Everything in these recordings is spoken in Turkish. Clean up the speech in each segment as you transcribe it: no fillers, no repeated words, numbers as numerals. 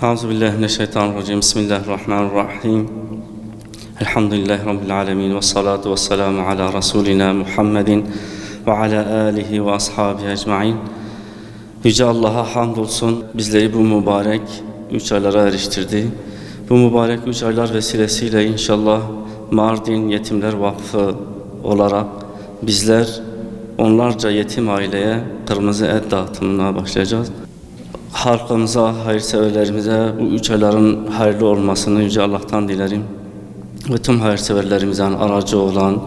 Euzubillahimineşşeytanirracim. Bismillahirrahmanirrahim. Elhamdülillahi Rabbil alemin. Ve salatu ve selamu ala Resulina Muhammedin ve ala alihi ve ashabihi ecmain. Yüce Allah'a hamdolsun, bizleri bu mübarek 3 aylara eriştirdi. Bu mübarek 3 aylar vesilesiyle inşallah Mardin Yetimler Vakfı olarak bizler onlarca yetim aileye kırmızı et dağıtımına başlayacağız. Halkımıza, hayırseverlerimize bu 3 ayların hayırlı olmasını Yüce Allah'tan dilerim. Ve tüm hayırseverlerimizden aracı olan,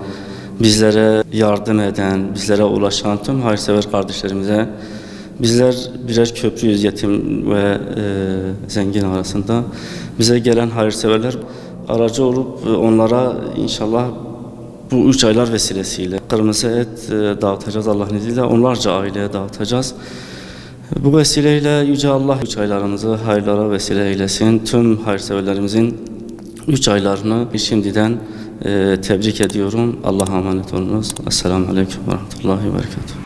bizlere yardım eden, bizlere ulaşan tüm hayırsever kardeşlerimize, bizler birer köprüyüz yetim ve zengin arasında. Bize gelen hayırseverler aracı olup onlara inşallah bu 3 aylar vesilesiyle kırmızı et dağıtacağız Allah'ın izniyle. Onlarca aileye dağıtacağız. Bu vesileyle Yüce Allah 3 aylarımızı hayırlara vesile eylesin. Tüm hayırseverlerimizin 3 aylarını şimdiden tebrik ediyorum. Allah'a emanet olunuz. Esselamu Aleyküm ve Rahmetullahi ve Berekatuhu.